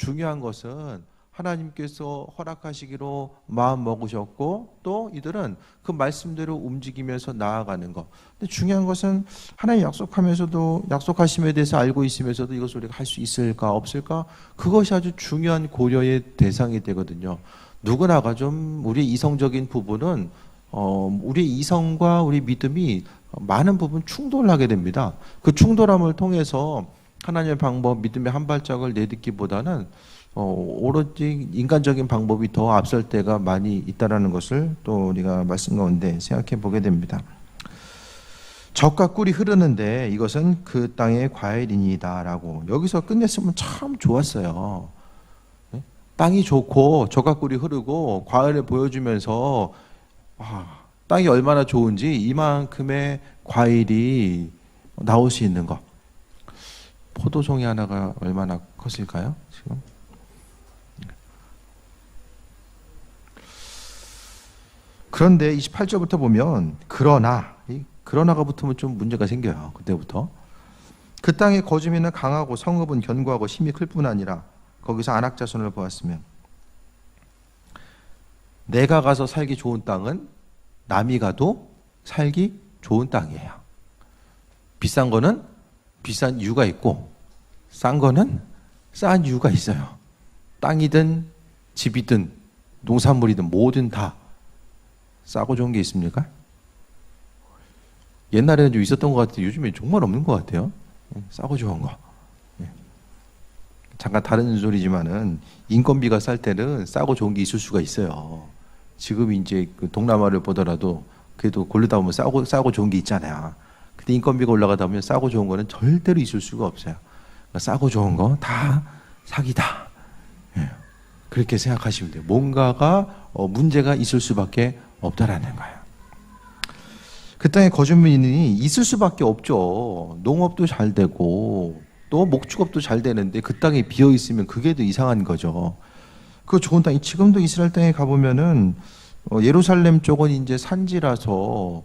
중요한 것은 하나님께서 허락하시기로 마음 먹으셨고 또 이들은 그 말씀대로 움직이면서 나아가는 것. 근데 중요한 것은 하나님 약속하면서도 약속하심에 대해서 알고 있으면서도 이것을 우리가 할 수 있을까 없을까? 그것이 아주 중요한 고려의 대상이 되거든요. 누구나가 좀 우리 이성적인 부분은 우리 이성과 우리 믿음이 많은 부분 충돌하게 됩니다. 그 충돌함을 통해서 하나님의 방법, 믿음의 한 발짝을 내딛기보다는 오로지 인간적인 방법이 더 앞설 때가 많이 있다라는 것을 또 우리가 말씀 가운데 생각해 보게 됩니다. 젖과 꿀이 흐르는데 이것은 그 땅의 과일이니다라고 여기서 끝냈으면 참 좋았어요. 땅이 좋고 젖과 꿀이 흐르고 과일을 보여주면서 땅이 얼마나 좋은지 이만큼의 과일이 나올 수 있는 것. 포도송이 하나가 얼마나 컸을까요? 지금 그런데 28절부터 보면 그러나가 붙으면 좀 문제가 생겨요. 그때부터 그 땅의 거주민은 강하고 성읍은 견고하고 힘이 클 뿐 아니라 거기서 안악자손을 보았으면 내가 가서 살기 좋은 땅은 남이 가도 살기 좋은 땅이에요. 비싼 거는 비싼 이유가 있고 싼 거는 싼 이유가 있어요. 땅이든 집이든 농산물이든 뭐든 다 싸고 좋은 게 있습니까? 옛날에는 좀 있었던 것 같아요. 요즘에 정말 없는 것 같아요. 싸고 좋은 거. 잠깐 다른 소리지만은 인건비가 쌀 때는 싸고 좋은 게 있을 수가 있어요. 지금 이제 그 동남아를 보더라도 그래도 고르다 보면 싸고 좋은 게 있잖아요. 근데 인건비가 올라가다 보면 싸고 좋은 거는 절대로 있을 수가 없어요. 그러니까 싸고 좋은 거 다 사기다. 그렇게 생각하시면 돼요. 뭔가가 문제가 있을 수밖에 없다라는 거예요. 그 땅에 거주민이 있을 수밖에 없죠. 농업도 잘 되고 또 목축업도 잘 되는데 그 땅에 비어 있으면 그게 더 이상한 거죠. 그 좋은 땅이 지금도 이스라엘 땅에 가보면은 예루살렘 쪽은 이제 산지라서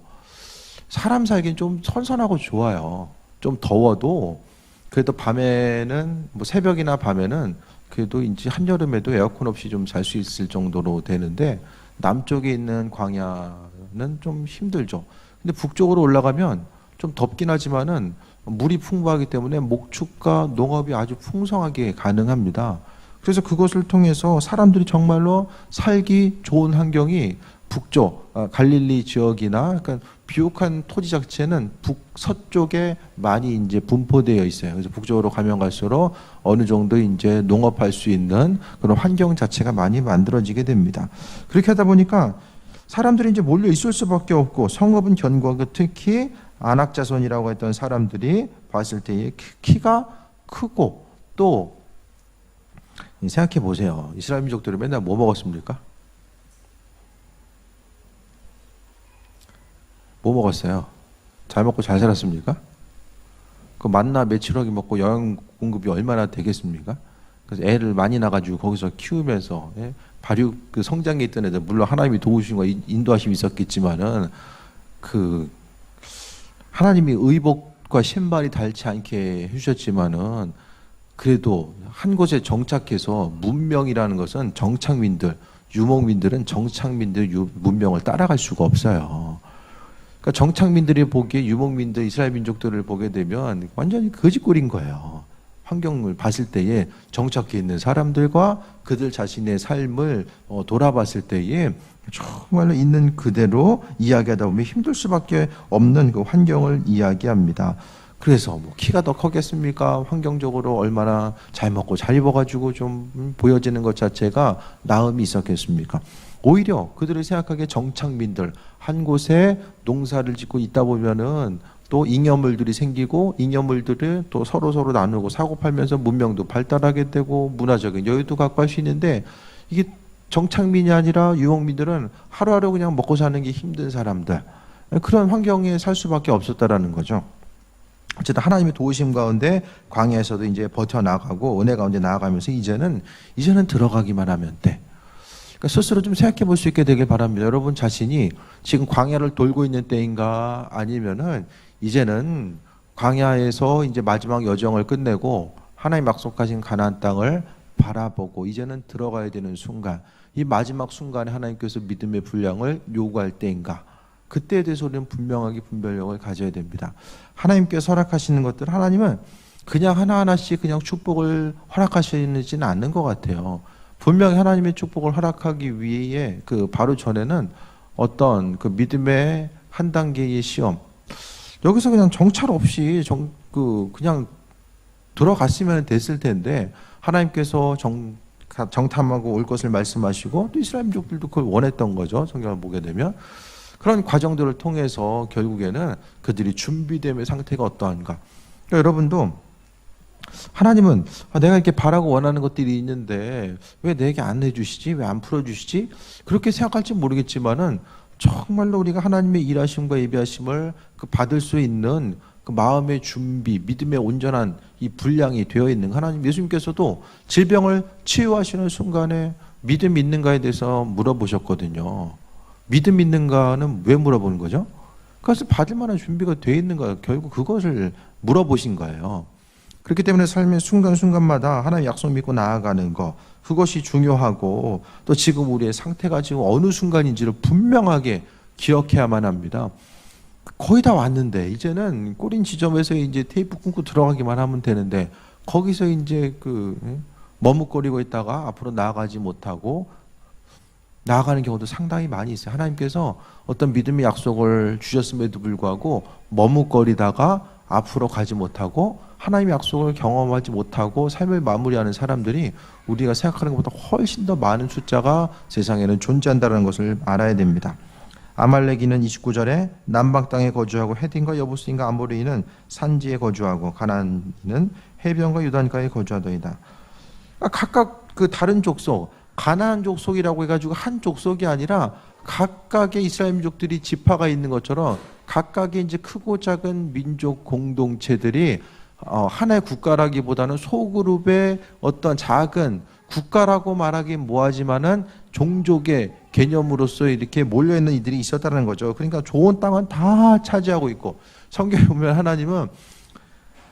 사람 살기는 좀 선선하고 좋아요. 좀 더워도 그래도 밤에는 뭐 새벽이나 밤에는 그래도 이제 한여름에도 에어컨 없이 좀 잘 수 있을 정도로 되는데 남쪽에 있는 광야는 좀 힘들죠. 근데 북쪽으로 올라가면 좀 덥긴 하지만은 물이 풍부하기 때문에 목축과 농업이 아주 풍성하게 가능합니다. 그래서 그것을 통해서 사람들이 정말로 살기 좋은 환경이 북쪽 갈릴리 지역이나 약간 비옥한 토지 자체는 북서쪽에 많이 이제 분포되어 있어요. 그래서 북쪽으로 가면 갈수록 어느 정도 이제 농업할 수 있는 그런 환경 자체가 많이 만들어지게 됩니다. 그렇게 하다 보니까 사람들이 이제 몰려 있을 수밖에 없고 성읍은 견고하고 특히 안악자손이라고 했던 사람들이 봤을 때에 키가 크고 또 생각해 보세요. 이스라엘 민족들은 맨날 뭐 먹었습니까? 뭐 먹었어요? 잘 먹고 잘 살았습니까? 그 만나 며칠억이 먹고 영양 공급이 얼마나 되겠습니까? 그래서 애를 많이 낳아가지고 거기서 키우면서 발육 그 성장에 있던 애들 물론 하나님이 도우신 거 인도하심이 있었겠지만은 그 하나님이 의복과 신발이 닳지 않게 해주셨지만은 그래도 한 곳에 정착해서 문명이라는 것은 정착민들, 유목민들은 정착민들 문명을 따라갈 수가 없어요. 그러니까 정착민들이 보기에 유목민들, 이스라엘 민족들을 보게 되면 완전히 거짓골인 거예요. 환경을 봤을 때에 정착해 있는 사람들과 그들 자신의 삶을 돌아봤을 때에 정말로 있는 그대로 이야기하다 보면 힘들 수밖에 없는 그 환경을 이야기합니다. 그래서 뭐 키가 더 크겠습니까? 환경적으로 얼마나 잘 먹고 잘 입어가지고 좀 보여지는 것 자체가 나음이 있었겠습니까? 오히려 그들을 생각하기에 정착민들 한 곳에 농사를 짓고 있다 보면은 또 잉여물들이 생기고 잉여물들을 또 서로 나누고 사고 팔면서 문명도 발달하게 되고 문화적인 여유도 갖고 할 수 있는데 이게 정착민이 아니라 유목민들은 하루하루 그냥 먹고 사는 게 힘든 사람들 그런 환경에 살 수밖에 없었다라는 거죠. 어쨌든 하나님의 도우심 가운데 광야에서도 이제 버텨나가고 은혜 가운데 나아가면서 이제는 들어가기만 하면 돼. 그러니까 스스로 좀 생각해 볼 수 있게 되길 바랍니다. 여러분 자신이 지금 광야를 돌고 있는 때인가 아니면은 이제는 광야에서 이제 마지막 여정을 끝내고 하나님 약속하신 가나안 땅을 바라보고 이제는 들어가야 되는 순간, 이 마지막 순간에 하나님께서 믿음의 분량을 요구할 때인가, 그때에 대해서 우리는 분명하게 분별력을 가져야 됩니다. 하나님께서 허락하시는 것들, 하나님은 그냥 하나하나씩 그냥 축복을 허락하시지는 않는 것 같아요. 분명히 하나님의 축복을 허락하기 위해 그 바로 전에는 어떤 그 믿음의 한 단계의 시험, 여기서 그냥 정찰 없이 그냥 들어갔으면 됐을 텐데, 하나님께서 정탐하고 올 것을 말씀하시고 또 이스라엘 민족들도 그걸 원했던 거죠. 성경을 보게 되면 그런 과정들을 통해서 결국에는 그들이 준비됨의 상태가 어떠한가. 그러니까 여러분도 하나님은 내가 이렇게 바라고 원하는 것들이 있는데 왜 내게 안 해주시지? 왜 안 풀어주시지? 그렇게 생각할지 모르겠지만은 정말로 우리가 하나님의 일하심과 예비하심을 받을 수 있는 그 마음의 준비, 믿음의 온전한 이 분량이 되어 있는 하나님, 예수님께서도 질병을 치유하시는 순간에 믿음 있는가에 대해서 물어보셨거든요. 믿음 있는가는 왜 물어보는 거죠? 그것을 받을 만한 준비가 되어 있는가, 결국 그것을 물어보신 거예요. 그렇기 때문에 삶의 순간순간마다 하나님 약속 믿고 나아가는 것, 그것이 중요하고, 또 지금 우리의 상태가 지금 어느 순간인지를 분명하게 기억해야만 합니다. 거의 다 왔는데 이제는 꼬린 지점에서 이제 테이프 끊고 들어가기만 하면 되는데, 거기서 이제 머뭇거리고 있다가 앞으로 나아가지 못하고 나아가는 경우도 상당히 많이 있어요. 하나님께서 어떤 믿음의 약속을 주셨음에도 불구하고 머뭇거리다가 앞으로 가지 못하고 하나님의 약속을 경험하지 못하고 삶을 마무리하는 사람들이 우리가 생각하는 것보다 훨씬 더 많은 숫자가 세상에는 존재한다는 것을 알아야 됩니다. 아말렉인은 29절에 남방 땅에 거주하고 헤딘과 여부스인과 아모리인은 산지에 거주하고 가나안인은 해변과 유단가에 거주하더이다. 각각 그 다른 족속, 가나안 족속이라고 해가지고 한 족속이 아니라 각각의 이스라엘 민족들이 지파가 있는 것처럼 각각의 이제 크고 작은 민족 공동체들이 하나의 국가라기보다는 소그룹의 어떤 작은 국가라고 말하기 뭐하지만은 종족의 개념으로서 이렇게 몰려있는 이들이 있었다는 거죠. 그러니까 좋은 땅은 다 차지하고 있고, 성경에 보면 하나님은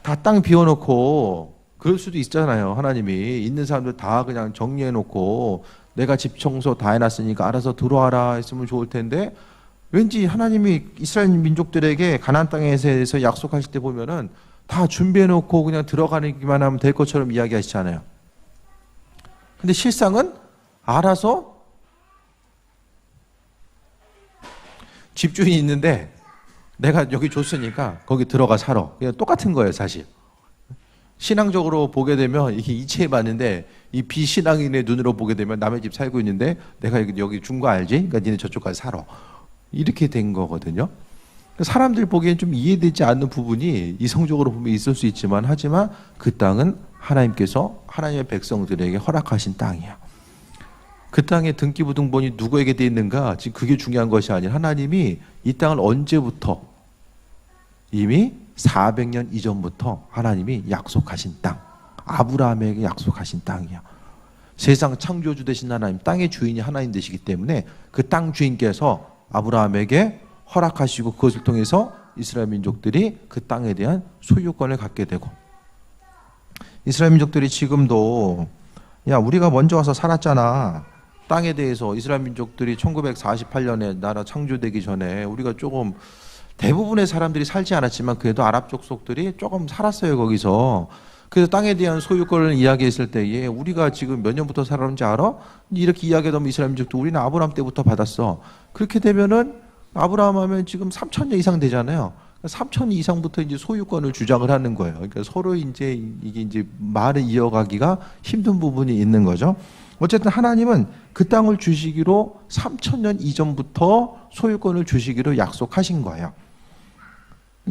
다 땅 비워놓고, 그럴 수도 있잖아요. 하나님이 있는 사람들 다 그냥 정리해놓고 내가 집 청소 다 해놨으니까 알아서 들어와라 했으면 좋을 텐데, 왠지 하나님이 이스라엘 민족들에게 가나안 땅에 대해서 약속하실 때 보면은 다 준비해놓고 그냥 들어가기만 하면 될 것처럼 이야기하시잖아요. 근데 실상은 알아서 집주인이 있는데 내가 여기 줬으니까 거기 들어가 살아. 그냥 똑같은 거예요, 사실. 신앙적으로 보게 되면 이게 이치해봤는데, 이 비신앙인의 눈으로 보게 되면 남의 집 살고 있는데 내가 여기 준 거 알지? 그러니까 니네 저쪽 가서 살아. 이렇게 된 거거든요. 사람들 보기엔 좀 이해되지 않는 부분이 이성적으로 보면 있을 수 있지만, 하지만 그 땅은 하나님께서 하나님의 백성들에게 허락하신 땅이야. 그 땅의 등기부등본이 누구에게 돼 있는가, 지금 그게 중요한 것이 아니라 하나님이 이 땅을 언제부터, 이미 400년 이전부터 하나님이 약속하신 땅, 아브라함에게 약속하신 땅이야. 세상 창조주 되신 하나님, 땅의 주인이 하나님 되시기 때문에 그 땅 주인께서 아브라함에게 허락하시고 그것을 통해서 이스라엘 민족들이 그 땅에 대한 소유권을 갖게 되고, 이스라엘 민족들이 지금도 우리가 먼저 와서 살았잖아. 땅에 대해서 이스라엘 민족들이 1948년에 나라 창조되기 전에 우리가 조금, 대부분의 사람들이 살지 않았지만 그래도 아랍 족속들이 조금 살았어요, 거기서. 그래서 땅에 대한 소유권을 이야기했을 때에 우리가 지금 몇 년부터 살았는지 알아? 이렇게 이야기하면 이스라엘 민족도 우리는 아브라함 때부터 받았어. 그렇게 되면은 아브라함 하면 지금 3,000년 이상 되잖아요. 3,000년 이상부터 이제 소유권을 주장을 하는 거예요. 그러니까 서로 이제 이게 이제 말을 이어가기가 힘든 부분이 있는 거죠. 어쨌든 하나님은 그 땅을 주시기로 3,000년 이전부터 소유권을 주시기로 약속하신 거예요.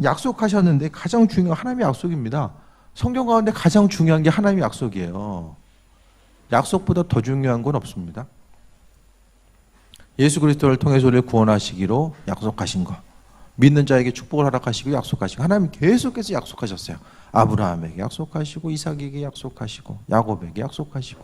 약속하셨는데 가장 중요한 하나님의 약속입니다. 성경 가운데 가장 중요한 게 하나님의 약속이에요. 약속보다 더 중요한 건 없습니다. 예수 그리스도를 통해서 우리를 구원하시기로 약속하신 것, 믿는 자에게 축복을 허락하시고 약속하시고, 하나님 계속해서 약속하셨어요. 아브라함에게 약속하시고, 이삭에게 약속하시고, 야곱에게 약속하시고,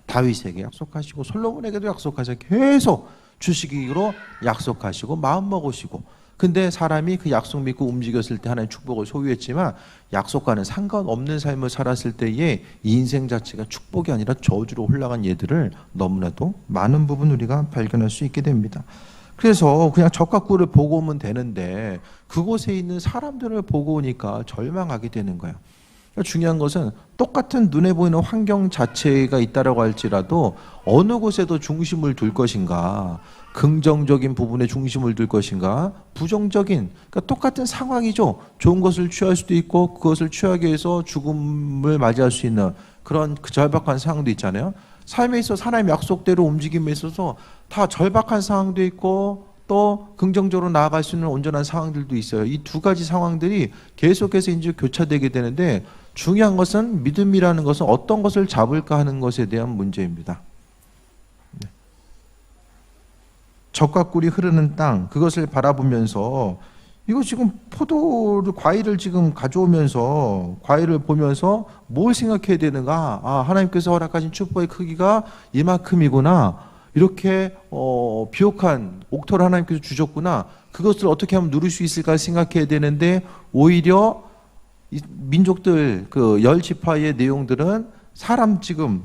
다윗에게 약속하시고, 솔로몬에게도 약속하셔서 계속 주시기로 약속하시고 마음 먹으시고, 근데 사람이 그 약속 믿고 움직였을 때 하나님의 축복을 소유했지만 약속과는 상관없는 삶을 살았을 때에 이 인생 자체가 축복이 아니라 저주로 흘러간 예들을 너무나도 많은 부분 우리가 발견할 수 있게 됩니다. 그래서 그냥 적과 꿀을 보고 오면 되는데 그곳에 있는 사람들을 보고 오니까 절망하게 되는 거예요. 중요한 것은 똑같은 눈에 보이는 환경 자체가 있다라고 할지라도 어느 곳에도 중심을 둘 것인가, 긍정적인 부분에 중심을 둘 것인가, 부정적인, 그러니까 똑같은 상황이죠. 좋은 것을 취할 수도 있고 그것을 취하기 위해서 죽음을 맞이할 수 있는 그런 절박한 상황도 있잖아요. 삶에 있어서 하나님의 약속대로 움직임에 있어서 다 절박한 상황도 있고 또 긍정적으로 나아갈 수 있는 온전한 상황들도 있어요. 이 두 가지 상황들이 계속해서 이제 교차되게 되는데 중요한 것은 믿음이라는 것은 어떤 것을 잡을까 하는 것에 대한 문제입니다. 적과 꿀이 흐르는 땅, 그것을 바라보면서 이거 지금 포도를 과일을 지금 가져오면서 과일을 보면서 뭘 생각해야 되는가? 아, 하나님께서 허락하신 축복의 크기가 이만큼이구나. 이렇게 비옥한 옥토를 하나님께서 주셨구나. 그것을 어떻게 하면 누릴 수 있을까 생각해야 되는데 오히려 이 민족들 그 열 지파의 내용들은 사람 지금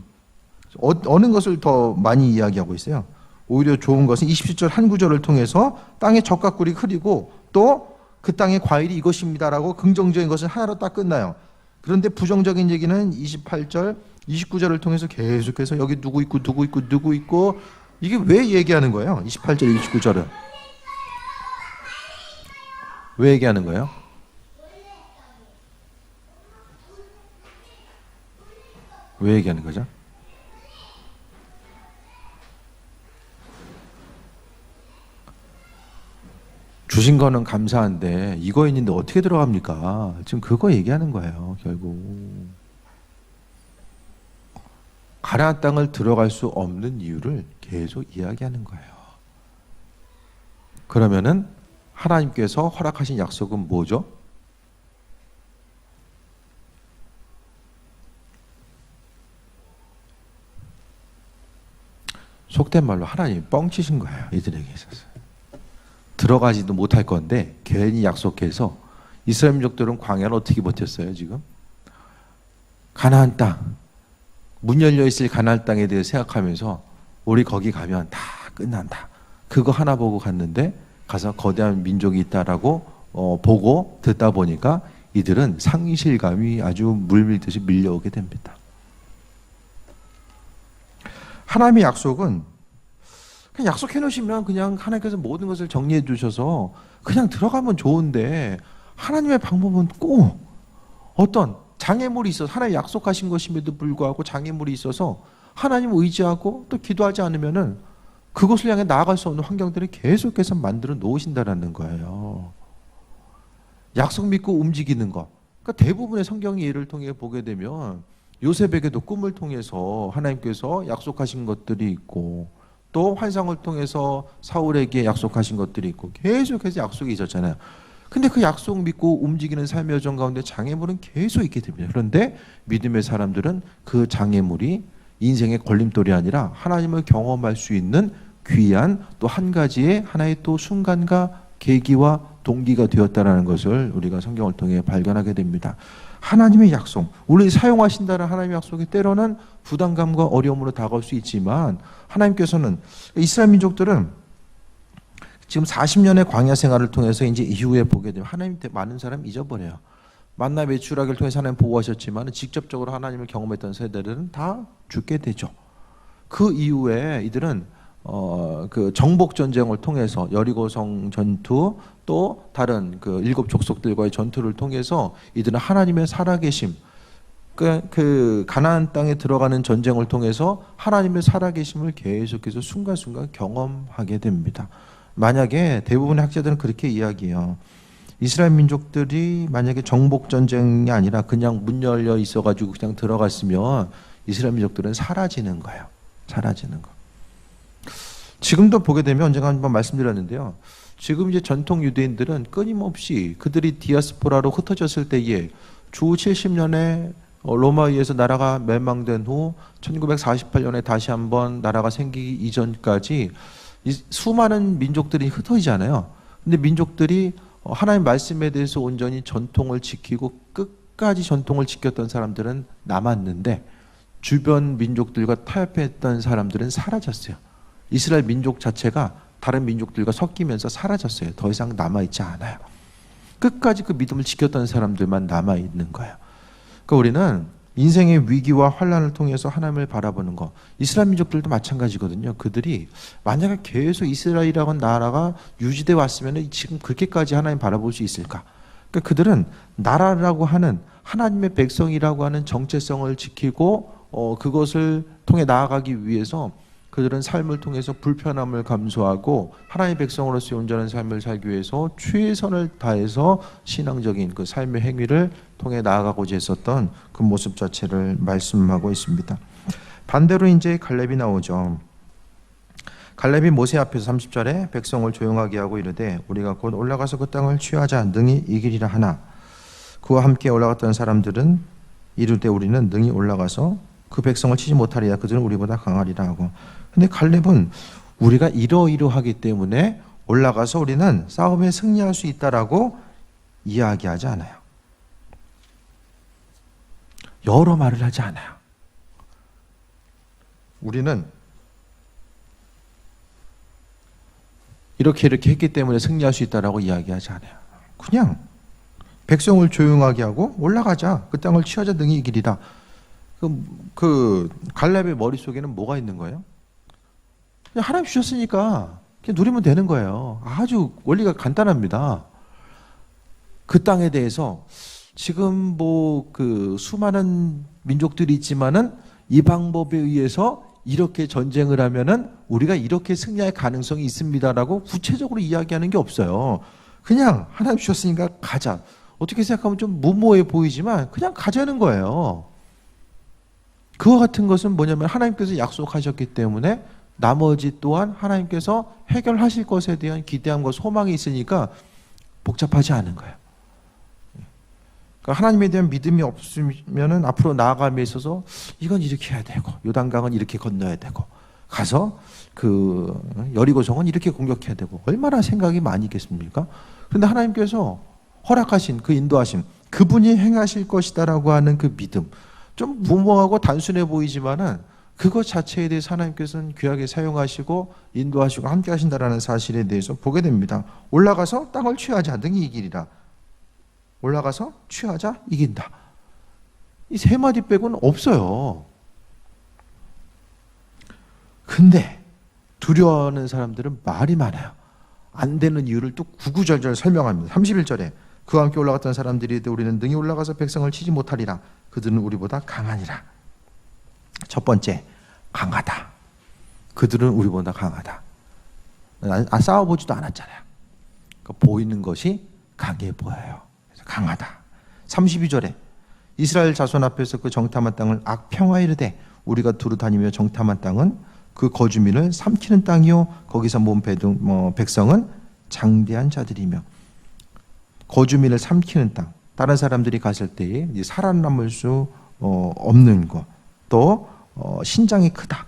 어느 것을 더 많이 이야기하고 있어요. 오히려 좋은 것은 27절 한 구절을 통해서 땅에 적과 꿀이 흐리고 또 그 땅의 과일이 이것입니다라고 긍정적인 것은 하나로 딱 끝나요. 그런데 부정적인 얘기는 28절, 29절을 통해서 계속해서 여기 누구 있고 누구 있고 누구 있고 이게 왜 얘기하는 거예요? 28절, 29절은 왜 얘기하는 거예요? 왜 얘기하는 거죠? 주신 거는 감사한데 이거 있는데 어떻게 들어갑니까? 지금 그거 얘기하는 거예요, 결국. 가나안 땅을 들어갈 수 없는 이유를 계속 이야기하는 거예요. 그러면은 하나님께서 허락하신 약속은 뭐죠? 속된 말로 하나님이 뻥치신 거예요, 이들에게 있어서. 들어가지도 못할 건데 괜히 약속해서 이스라엘 민족들은 광야를 어떻게 버텼어요, 지금? 가나안 땅, 문 열려 있을 가나안 땅에 대해 생각하면서 우리 거기 가면 다 끝난다. 그거 하나 보고 갔는데 가서 거대한 민족이 있다라고 보고 듣다 보니까 이들은 상실감이 아주 물밀듯이 밀려오게 됩니다. 하나님의 약속은 그냥 약속해 놓으시면 그냥 하나님께서 모든 것을 정리해 주셔서 그냥 들어가면 좋은데 하나님의 방법은 꼭 어떤 장애물이 있어서 하나님 약속하신 것임에도 불구하고 장애물이 있어서 하나님을 의지하고 또 기도하지 않으면은 그것을 향해 나아갈 수 없는 환경들을 계속해서 만들어 놓으신다라는 거예요. 약속 믿고 움직이는 것. 그러니까 대부분의 성경의 예를 통해 보게 되면 요셉에게도 꿈을 통해서 하나님께서 약속하신 것들이 있고 또 환상을 통해서 사울에게 약속하신 것들이 있고 계속해서 약속이 있었잖아요. 근데 그 약속 믿고 움직이는 삶의 여정 가운데 장애물은 계속 있게 됩니다. 그런데 믿음의 사람들은 그 장애물이 인생의 걸림돌이 아니라 하나님을 경험할 수 있는 귀한 또 한 가지의 하나의 또 순간과 계기와 동기가 되었다는 것을 우리가 성경을 통해 발견하게 됩니다. 하나님의 약속, 우리 사용하신다는 하나님의 약속이 때로는 부담감과 어려움으로 다가올 수 있지만 하나님께서는 이스라엘 민족들은 지금 40년의 광야 생활을 통해서 이제 이후에 보게 되면 하나님 많은 사람 잊어버려요. 만나 매출하기를 통해서 하나님 보호하셨지만 직접적으로 하나님을 경험했던 세대들은 다 죽게 되죠. 그 이후에 이들은 그 정복 전쟁을 통해서 여리고성 전투 또 다른 그 일곱 족속들과의 전투를 통해서 이들은 하나님의 살아계심 그 가나안 땅에 들어가는 전쟁을 통해서 하나님의 살아계심을 계속해서 순간순간 경험하게 됩니다. 만약에 대부분의 학자들은 그렇게 이야기해요. 이스라엘 민족들이 만약에 정복 전쟁이 아니라 그냥 문 열려 있어가지고 그냥 들어갔으면 이스라엘 민족들은 사라지는 거예요. 사라지는 거. 지금도 보게 되면 언젠가 한번 말씀드렸는데요. 지금 이제 전통 유대인들은 끊임없이 그들이 디아스포라로 흩어졌을 때에 주 70년에 로마에 의해서 나라가 멸망된 후 1948년에 다시 한번 나라가 생기기 이전까지 수많은 민족들이 흩어지잖아요. 근데 민족들이 하나님 말씀에 대해서 온전히 전통을 지키고 끝까지 전통을 지켰던 사람들은 남았는데 주변 민족들과 타협했던 사람들은 사라졌어요. 이스라엘 민족 자체가 다른 민족들과 섞이면서 사라졌어요. 더 이상 남아있지 않아요. 끝까지 그 믿음을 지켰던 사람들만 남아있는 거예요. 그러니까 우리는 인생의 위기와 환난을 통해서 하나님을 바라보는 거. 이스라엘 민족들도 마찬가지거든요. 그들이 만약에 계속 이스라엘이라고 하는 나라가 유지되어 왔으면 지금 그렇게까지 하나님 바라볼 수 있을까? 그러니까 그들은 나라라고 하는 하나님의 백성이라고 하는 정체성을 지키고 그것을 통해 나아가기 위해서 그들은 삶을 통해서 불편함을 감수하고 하나님의 백성으로서의 온전한 삶을 살기 위해서 최선을 다해서 신앙적인 그 삶의 행위를 통해 나아가고자 했었던 그 모습 자체를 말씀하고 있습니다. 반대로 이제 갈렙이 나오죠. 갈렙이 모세 앞에서 30절에 백성을 조용하게 하고 이르되 우리가 곧 올라가서 그 땅을 취하자 능히 이기리라 하나 그와 함께 올라갔던 사람들은 이르되 우리는 능히 올라가서 그 백성을 치지 못하리라 그들은 우리보다 강하리라 하고. 근데 갈렙은 우리가 이러이러하기 때문에 올라가서 우리는 싸움에 승리할 수 있다라고 이야기하지 않아요. 여러 말을 하지 않아요. 우리는 이렇게 했기 때문에 승리할 수 있다라고 이야기하지 않아요. 그냥 백성을 조용하게 하고 올라가자. 그 땅을 취하자 등이 이기리라. 그 갈렙의 머릿속에는 뭐가 있는 거예요? 그냥 하나님 주셨으니까 그냥 누리면 되는 거예요. 아주 원리가 간단합니다. 그 땅에 대해서 지금 그 수많은 민족들이 있지만은 이 방법에 의해서 이렇게 전쟁을 하면은 우리가 이렇게 승리할 가능성이 있습니다라고 구체적으로 이야기하는 게 없어요. 그냥 하나님 주셨으니까 가자. 어떻게 생각하면 좀 무모해 보이지만 그냥 가자는 거예요. 그와 같은 것은 뭐냐면 하나님께서 약속하셨기 때문에 나머지 또한 하나님께서 해결하실 것에 대한 기대함과 소망이 있으니까 복잡하지 않은 거예요. 그러니까 하나님에 대한 믿음이 없으면은 앞으로 나아감에 있어서 이건 이렇게 해야 되고 요단강은 이렇게 건너야 되고 가서 그 여리고성은 이렇게 공격해야 되고 얼마나 생각이 많이 있겠습니까? 그런데 하나님께서 허락하신 그 인도하심 그분이 행하실 것이다라고 하는 그 믿음 좀 무모하고 단순해 보이지만은 그것 자체에 대해서 하나님께서는 귀하게 사용하시고 인도하시고 함께 하신다라는 사실에 대해서 보게 됩니다. 올라가서 땅을 취하자 등이 이기리라. 올라가서 취하자 이긴다. 이 세 마디 빼고는 없어요. 근데 두려워하는 사람들은 말이 많아요. 안 되는 이유를 또 구구절절 설명합니다. 31절에 그와 함께 올라갔던 사람들이 우리는 능히 올라가서 백성을 치지 못하리라. 그들은 우리보다 강하니라. 첫 번째, 강하다. 그들은 우리보다 강하다. 싸워보지도 않았잖아요. 그러니까 보이는 것이 강해 보여요. 그래서 강하다. 32절에 이스라엘 자손 앞에서 그 정탐한 땅을 악평화 이르되 우리가 두루 다니며 정탐한 땅은 그 거주민을 삼키는 땅이요 거기서 모은 백성은 장대한 자들이며. 거주민을 삼키는 땅, 다른 사람들이 갔을 때에 살아남을 수 없는 것, 또 신장이 크다.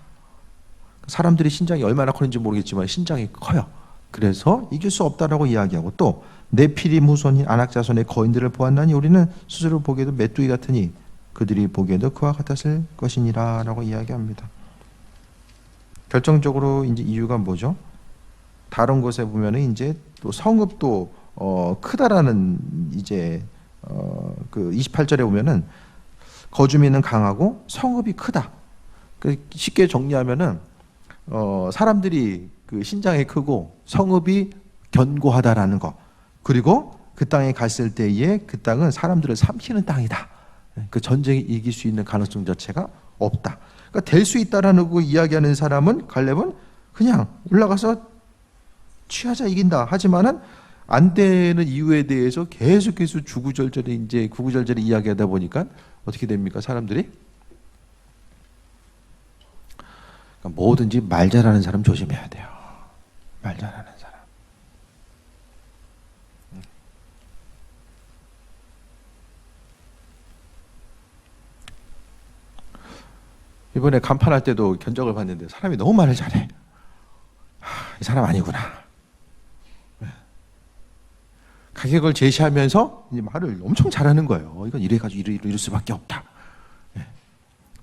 사람들이 신장이 얼마나 크는지 모르겠지만 신장이 커요. 그래서 이길 수 없다라고 이야기하고 또 네피림 후손인 아낙 자손의 거인들을 보았나니 우리는 스스로 보기에도 메뚜기 같으니 그들이 보기에도 그와 같았을 것이니라라고 이야기합니다. 결정적으로 이제 이유가 뭐죠? 다른 곳에 보면은 이제 또 성읍도 크다라는 이제 그 28절에 보면은 거주민은 강하고 성읍이 크다. 쉽게 정리하면은 사람들이 그 신장이 크고 성읍이 견고하다라는 거. 그리고 그 땅에 갔을 때에 그 땅은 사람들을 삼키는 땅이다. 그 전쟁에 이길 수 있는 가능성 자체가 없다. 그러니까 될 수 있다라는 거 이야기하는 사람은 갈렙은 그냥 올라가서 취하자 이긴다. 하지만은 안 되는 이유에 대해서 계속해서 구구절절에 이야기하다 보니까 어떻게 됩니까? 사람들이 그러니까 뭐든지 말 잘하는 사람 조심해야 돼요. 말 잘하는 사람. 이번에 간판할 때도 견적을 봤는데 사람이 너무 말을 잘해. 이 사람 아니구나. 가격을 제시하면서 이제 말을 엄청 잘하는 거예요. 이건 이래가지고 이럴 수밖에 없다. 예.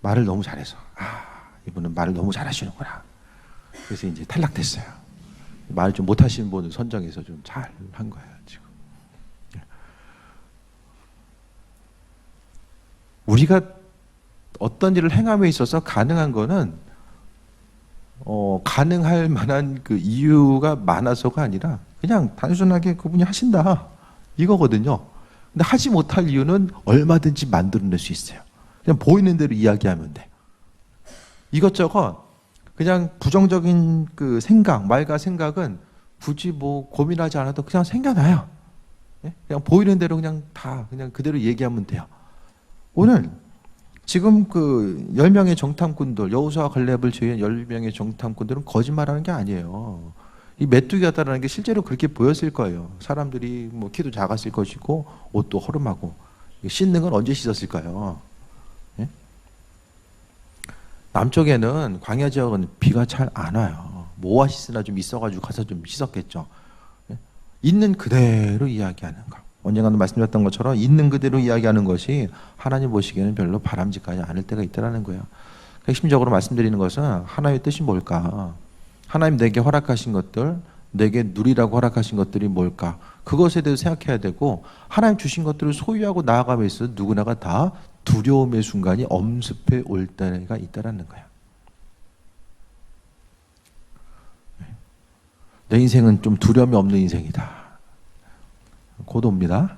말을 너무 잘해서 이분은 말을 너무 잘하시는구나. 그래서 이제 탈락됐어요. 말 좀 못하시는 분을 선정해서 좀 잘 한 거예요 지금. 예. 우리가 어떤 일을 행함에 있어서 가능한 거는 가능할 만한 그 이유가 많아서가 아니라 그냥 단순하게 그분이 하신다 이거거든요. 근데 하지 못할 이유는 얼마든지 만들어낼 수 있어요. 그냥 보이는 대로 이야기하면 돼. 이것저것 그냥 부정적인 그 생각, 말과 생각은 굳이 뭐 고민하지 않아도 그냥 생겨나요. 그냥 보이는 대로 그냥 다 그냥 그대로 얘기하면 돼요. 오늘 지금 그 10명의 정탐꾼들, 여호수아와 갈렙을 제외한 10명의 정탐꾼들은 거짓말하는 게 아니에요. 이 메뚜기 같다라는 게 실제로 그렇게 보였을 거예요. 사람들이 뭐 키도 작았을 것이고 옷도 허름하고 씻는 건 언제 씻었을까요? 예? 남쪽에는 광야 지역은 비가 잘 안 와요. 뭐 오아시스나 좀 있어가지고 가서 좀 씻었겠죠. 예? 있는 그대로 이야기하는 거. 언젠가도 말씀드렸던 것처럼 있는 그대로 이야기하는 것이 하나님 보시기에는 별로 바람직하지 않을 때가 있다는 거예요. 핵심적으로 말씀드리는 것은 하나님의 뜻이 뭘까? 하나님 내게 허락하신 것들, 내게 누리라고 허락하신 것들이 뭘까? 그것에 대해서 생각해야 되고 하나님 주신 것들을 소유하고 나아감에 있어서 누구나가 다 두려움의 순간이 엄습해 올 때가 있다는 거예요. 내 인생은 좀 두려움이 없는 인생이다. 고도입니다.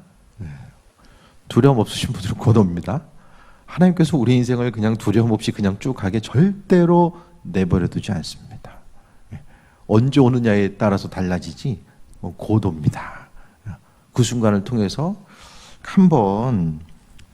두려움 없으신 분들은 고도입니다. 하나님께서 우리 인생을 그냥 두려움 없이 그냥 쭉 가게 절대로 내버려 두지 않습니다. 언제 오느냐에 따라서 달라지지 고도입니다. 그 순간을 통해서 한번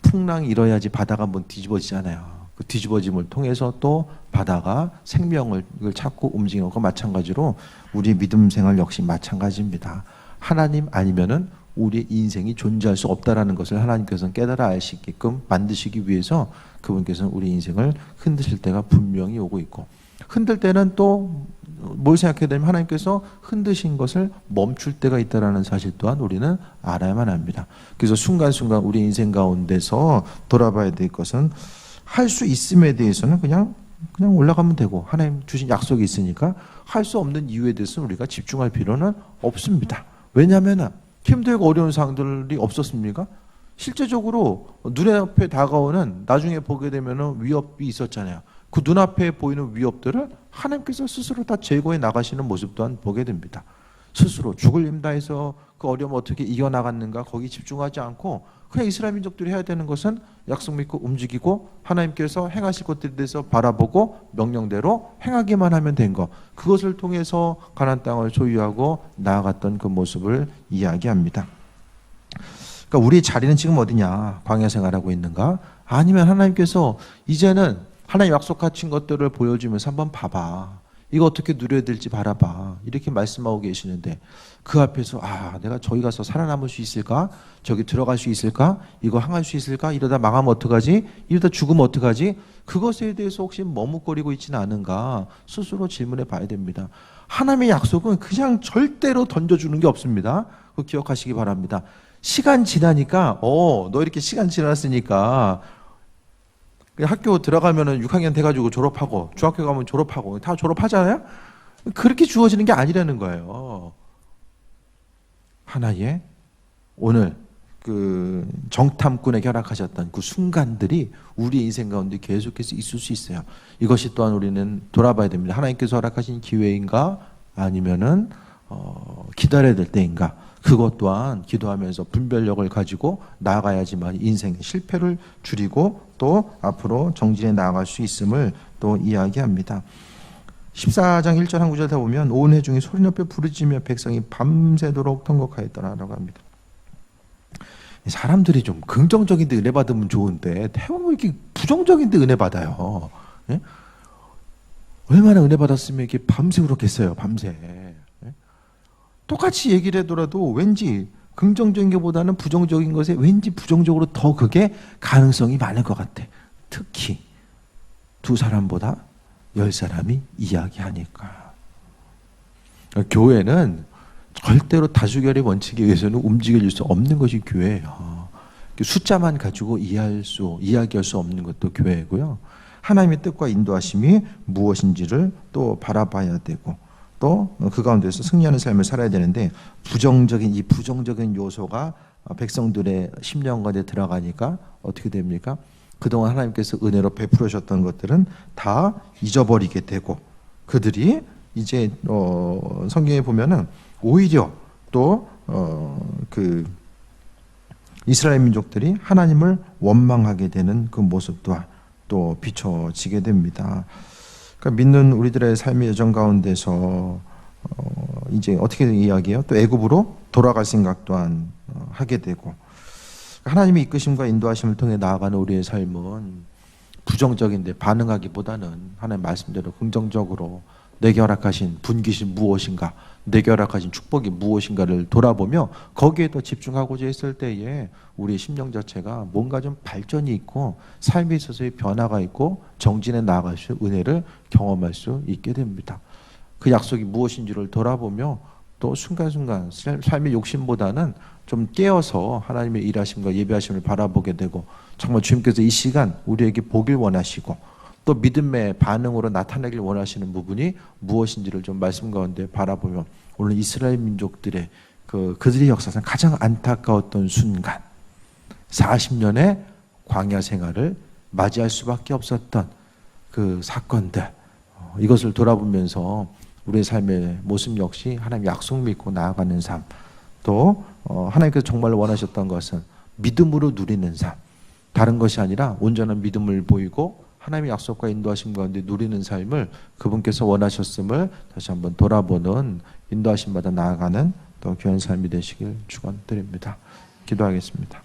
풍랑이 일어야지 바다가 한번 뒤집어지잖아요. 그 뒤집어짐을 통해서 또 바다가 생명을 찾고 움직이는 것과 마찬가지로 우리 믿음 생활 역시 마찬가지입니다. 하나님 아니면은 우리의 인생이 존재할 수 없다라는 것을 하나님께서는 깨달아 알 수 있게끔 만드시기 위해서 그분께서는 우리 인생을 흔드실 때가 분명히 오고 있고, 흔들 때는 또 뭘 생각해야 되냐면 하나님께서 흔드신 것을 멈출 때가 있다는 사실 또한 우리는 알아야만 합니다. 그래서 순간순간 우리 인생 가운데서 돌아봐야 될 것은 할 수 있음에 대해서는 그냥 올라가면 되고, 하나님 주신 약속이 있으니까 할 수 없는 이유에 대해서는 우리가 집중할 필요는 없습니다. 왜냐하면 힘들고 어려운 상황들이 없었습니까? 실제적으로 눈앞에 다가오는, 나중에 보게 되면 위협이 있었잖아요. 그 눈앞에 보이는 위협들을 하나님께서 스스로 다 제거해 나가시는 모습 또한 보게 됩니다. 스스로 죽을 힘 다해서 그 어려움 어떻게 이겨나갔는가 거기 집중하지 않고 그냥 이스라엘 민족들이 해야 되는 것은 약속 믿고 움직이고 하나님께서 행하실 것들에 대해서 바라보고 명령대로 행하기만 하면 된 것, 그것을 통해서 가나안 땅을 소유하고 나아갔던 그 모습을 이야기합니다. 그러니까 우리 자리는 지금 어디냐? 광야 생활하고 있는가? 아니면 하나님께서 이제는 하나님 약속하신 것들을 보여주면서 한번 봐봐, 이거 어떻게 누려야 될지 바라봐, 이렇게 말씀하고 계시는데 그 앞에서 내가 저기 가서 살아남을 수 있을까? 저기 들어갈 수 있을까? 이거 항할 수 있을까? 이러다 망하면 어떡하지? 이러다 죽으면 어떡하지? 그것에 대해서 혹시 머뭇거리고 있지는 않은가? 스스로 질문해 봐야 됩니다. 하나님의 약속은 그냥 절대로 던져주는 게 없습니다. 그거 기억하시기 바랍니다. 시간 지나니까 너 이렇게 시간 지났으니까 학교 들어가면은 6학년 돼가지고 졸업하고, 중학교 가면 졸업하고, 다 졸업하잖아요? 그렇게 주어지는 게 아니라는 거예요. 하나의 오늘 그 정탐꾼에게 허락하셨던 그 순간들이 우리 인생 가운데 계속해서 있을 수 있어요. 이것이 또한 우리는 돌아봐야 됩니다. 하나님께서 허락하신 기회인가? 아니면은 기다려야 될 때인가? 그것 또한 기도하면서 분별력을 가지고 나아가야지만 인생의 실패를 줄이고 또 앞으로 정진해 나아갈 수 있음을 또 이야기합니다. 14장 1절 한 구절에 보면 온 회중이 소리높여 부르짖으며 백성이 밤새도록 통곡하였더라라고 합니다. 사람들이 좀 긍정적인 데 은혜 받으면 좋은데 대부분 이렇게 부정적인 데 은혜 받아요. 예? 얼마나 은혜 받았으면 이렇게 밤새 울었겠어요. 밤새. 똑같이 얘기를 하더라도 왠지 긍정적인 것보다는 부정적인 것에 왠지 부정적으로 더 그게 가능성이 많을 것 같아. 특히 2사람보다 10사람이 이야기하니까. 교회는 절대로 다수결의 원칙에 의해서는 움직일 수 없는 것이 교회예요. 숫자만 가지고 이야기할 수 없는 것도 교회고요. 하나님의 뜻과 인도하심이 무엇인지를 또 바라봐야 되고 또 그 가운데서 승리하는 삶을 살아야 되는데 부정적인 요소가 백성들의 심령 가운데 들어가니까 어떻게 됩니까? 그동안 하나님께서 은혜로 베풀어 주셨던 것들은 다 잊어버리게 되고 그들이 이제 성경에 보면은 오히려 또 이스라엘 민족들이 하나님을 원망하게 되는 그 모습도 또 비춰지게 됩니다. 그러니까 믿는 우리들의 삶의 여정 가운데서 이제 어떻게 이야기해요? 또 애굽으로 돌아갈 생각 또한 하게 되고 하나님의 이끄심과 인도하심을 통해 나아가는 우리의 삶은 부정적인데 반응하기보다는 하나님 말씀대로 긍정적으로 내게 허락하신 분기신 무엇인가, 내게 허락하신 축복이 무엇인가를 돌아보며 거기에 더 집중하고자 했을 때에 우리의 심령 자체가 뭔가 좀 발전이 있고 삶에 있어서의 변화가 있고 정진해 나아갈 수 은혜를 경험할 수 있게 됩니다. 그 약속이 무엇인지를 돌아보며 또 순간순간 삶의 욕심보다는 좀 깨어서 하나님의 일하심과 예배하심을 바라보게 되고 정말 주님께서 이 시간 우리에게 보길 원하시고 또 믿음의 반응으로 나타내길 원하시는 부분이 무엇인지를 좀 말씀 가운데 바라보면 오늘 이스라엘 민족들의 그들의 역사상 가장 안타까웠던 순간 40년의 광야 생활을 맞이할 수밖에 없었던 그 사건들 이것을 돌아보면서 우리의 삶의 모습 역시 하나님 약속 믿고 나아가는 삶 또 하나님께서 정말 원하셨던 것은 믿음으로 누리는 삶 다른 것이 아니라 온전한 믿음을 보이고 하나님의 약속과 인도하심 가운데 누리는 삶을 그분께서 원하셨음을 다시 한번 돌아보는 인도하심마다 나아가는 또 귀한 삶이 되시길 축원드립니다. 기도하겠습니다.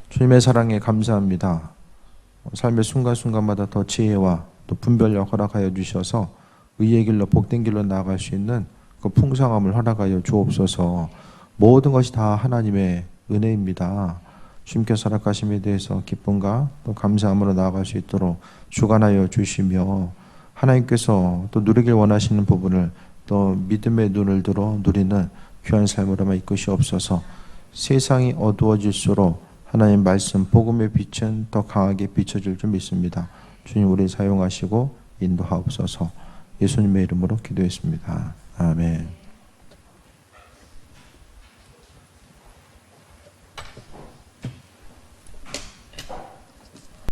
주님의 사랑에 감사합니다. 삶의 순간순간마다 더 지혜와 또 분별력 허락하여 주셔서 의의 길로 복된 길로 나아갈 수 있는 그 풍성함을 허락하여 주옵소서. 모든 것이 다 하나님의 은혜입니다. 주님께서 허락하심에 대해서 기쁨과 또 감사함으로 나아갈 수 있도록 주관하여 주시며 하나님께서 또 누리길 원하시는 부분을 또 믿음의 눈을 들어 누리는 귀한 삶으로만 이끄시옵소서. 세상이 어두워질수록 하나님 말씀 복음의 빛은 더 강하게 비춰질 줄 믿습니다. 주님 우리 사용하시고 인도하옵소서. 예수님의 이름으로 기도했습니다. 아멘.